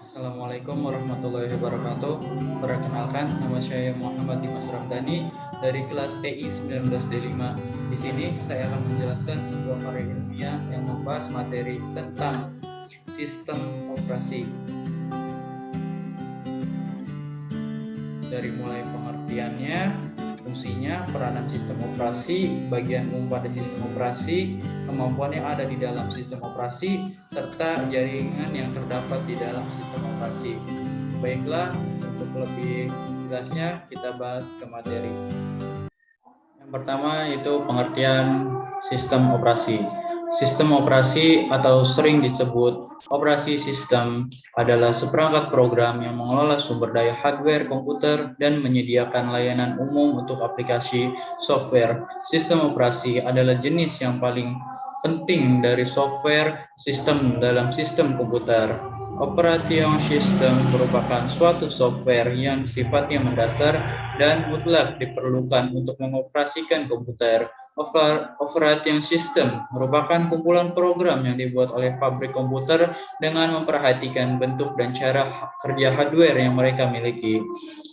Assalamualaikum warahmatullahi wabarakatuh. Perkenalkan, nama saya Muhammad Dimas Ramdhani dari kelas TI 19D5. Di sini saya akan menjelaskan sebuah karya ilmiah yang membahas materi tentang sistem operasi. Dari mulai pengertiannya, fungsinya, peranan sistem operasi, bagian umum pada sistem operasi, kemampuan yang ada di dalam sistem operasi, serta jaringan yang terdapat di dalam sistem operasi. Baiklah, untuk lebih jelasnya kita bahas ke materi. Yang pertama itu pengertian sistem operasi. Sistem operasi atau sering disebut operasi sistem adalah seperangkat program yang mengelola sumber daya hardware komputer dan menyediakan layanan umum untuk aplikasi software. Sistem operasi adalah jenis yang paling penting dari software sistem dalam sistem komputer. Operating system merupakan suatu software yang sifatnya mendasar dan mutlak diperlukan untuk mengoperasikan komputer. Operating system merupakan kumpulan program yang dibuat oleh pabrik komputer dengan memperhatikan bentuk dan cara kerja hardware yang mereka miliki.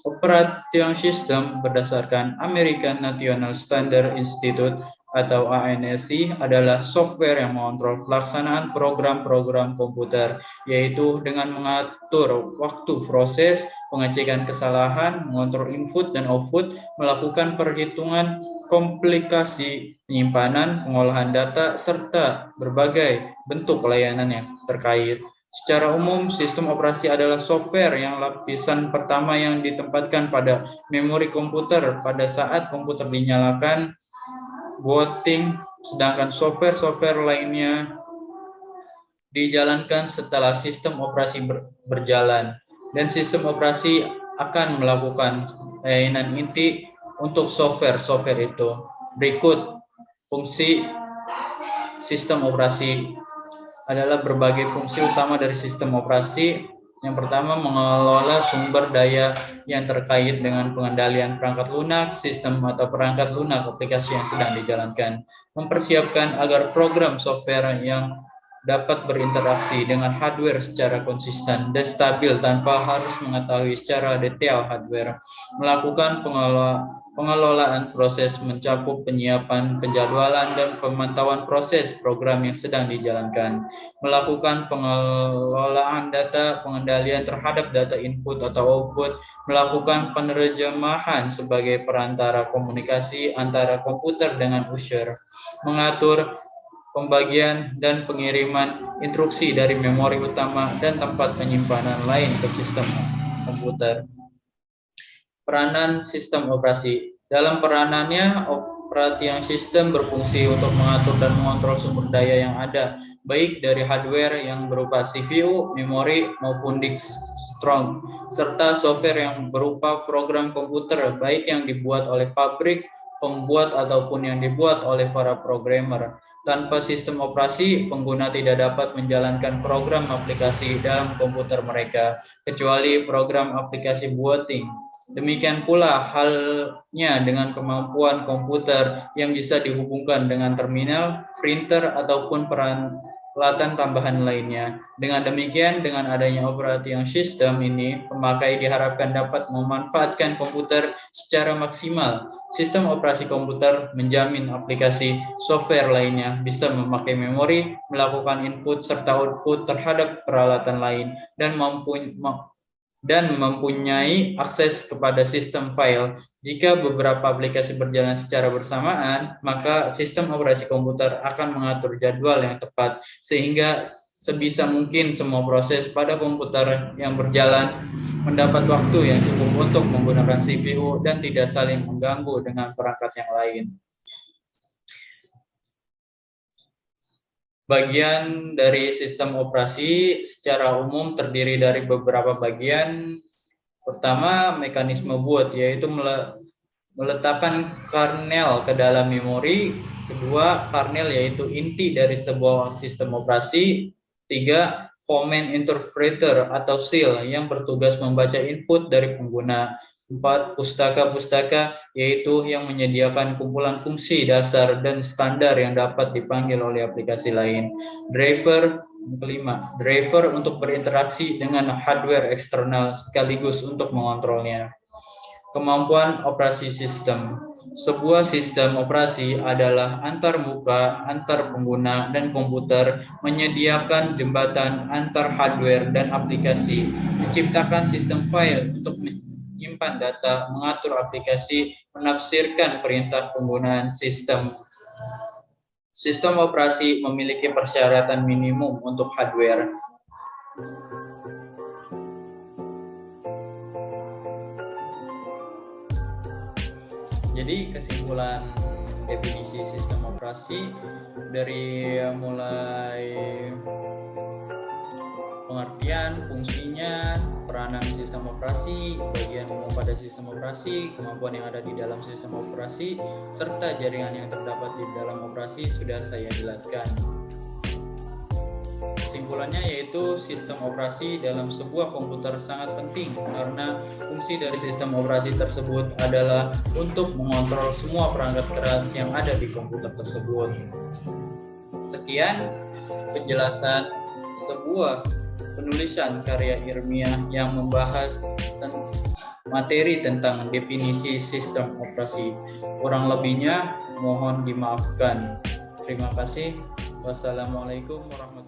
Operating system berdasarkan American National Standard Institute atau ANSI adalah software yang mengontrol pelaksanaan program-program komputer, yaitu dengan mengatur waktu proses, pengecekan kesalahan, mengontrol input dan output, melakukan perhitungan komplikasi penyimpanan, pengolahan data, serta berbagai bentuk pelayanan yang terkait. Secara umum, sistem operasi adalah software yang lapisan pertama yang ditempatkan pada memori komputer pada saat komputer dinyalakan, booting, sedangkan software-software lainnya dijalankan setelah sistem operasi berjalan. Dan sistem operasi akan melakukan layanan inti untuk software itu. Berikut fungsi sistem operasi adalah berbagai fungsi utama dari sistem operasi. Yang pertama, mengelola sumber daya yang terkait dengan pengendalian perangkat lunak, sistem atau perangkat lunak aplikasi yang sedang dijalankan. Mempersiapkan agar program software yang dapat berinteraksi dengan hardware secara konsisten dan stabil tanpa harus mengetahui secara detail hardware. Melakukan pengelolaan proses mencakup penyiapan, penjadwalan, dan pemantauan proses program yang sedang dijalankan. Melakukan pengelolaan data, pengendalian terhadap data input atau output, melakukan penerjemahan sebagai perantara komunikasi antara komputer dengan user, mengatur pembagian dan pengiriman instruksi dari memori utama dan tempat penyimpanan lain ke sistem komputer. Peranan sistem operasi. Dalam peranannya, operating system berfungsi untuk mengatur dan mengontrol sumber daya yang ada, baik dari hardware yang berupa CPU, memori, maupun disk strong, serta software yang berupa program komputer, baik yang dibuat oleh pabrik, pembuat, ataupun yang dibuat oleh para programmer. Tanpa sistem operasi, pengguna tidak dapat menjalankan program aplikasi dalam komputer mereka, kecuali program aplikasi built-in. Demikian pula halnya dengan kemampuan komputer yang bisa dihubungkan dengan terminal, printer, ataupun peralatan tambahan lainnya. Dengan demikian, dengan adanya operating system ini, pemakai diharapkan dapat memanfaatkan komputer secara maksimal. Sistem operasi komputer menjamin aplikasi software lainnya bisa memakai memori, melakukan input serta output terhadap peralatan lain, dan mempunyai akses kepada sistem file. Jika beberapa aplikasi berjalan secara bersamaan, maka sistem operasi komputer akan mengatur jadwal yang tepat, sehingga sebisa mungkin semua proses pada komputer yang berjalan mendapat waktu yang cukup untuk menggunakan CPU dan tidak saling mengganggu dengan perangkat yang lain. Bagian dari sistem operasi secara umum terdiri dari beberapa bagian. Pertama, mekanisme boot, yaitu meletakkan kernel ke dalam memori. Kedua, kernel yaitu inti dari sebuah sistem operasi. Tiga, command interpreter atau SIL yang bertugas membaca input dari pengguna. 4. Pustaka-pustaka, yaitu yang menyediakan kumpulan fungsi dasar dan standar yang dapat dipanggil oleh aplikasi lain. Driver Yang kelima, driver untuk berinteraksi dengan hardware eksternal sekaligus untuk mengontrolnya. Kemampuan operasi sistem. Sebuah sistem operasi adalah antar muka, antar pengguna, dan komputer, menyediakan jembatan antar hardware dan aplikasi, menciptakan sistem file untuk menyimpan data, mengatur aplikasi, menafsirkan perintah penggunaan sistem. Sistem operasi memiliki persyaratan minimum untuk hardware. Jadi kesimpulan definisi sistem operasi dari mulai pengertian, fungsinya, peranan sistem operasi, bagian umum pada sistem operasi, kemampuan yang ada di dalam sistem operasi, serta jaringan yang terdapat di dalam operasi sudah saya jelaskan. Kesimpulannya yaitu sistem operasi dalam sebuah komputer sangat penting karena fungsi dari sistem operasi tersebut adalah untuk mengontrol semua perangkat keras yang ada di komputer tersebut. Sekian penjelasan sebuah penulisan karya ilmiah yang membahas materi tentang definisi sistem operasi. Kurang lebihnya mohon dimaafkan. Terima kasih. Wassalamualaikum warahmatullahi wabarakatuh.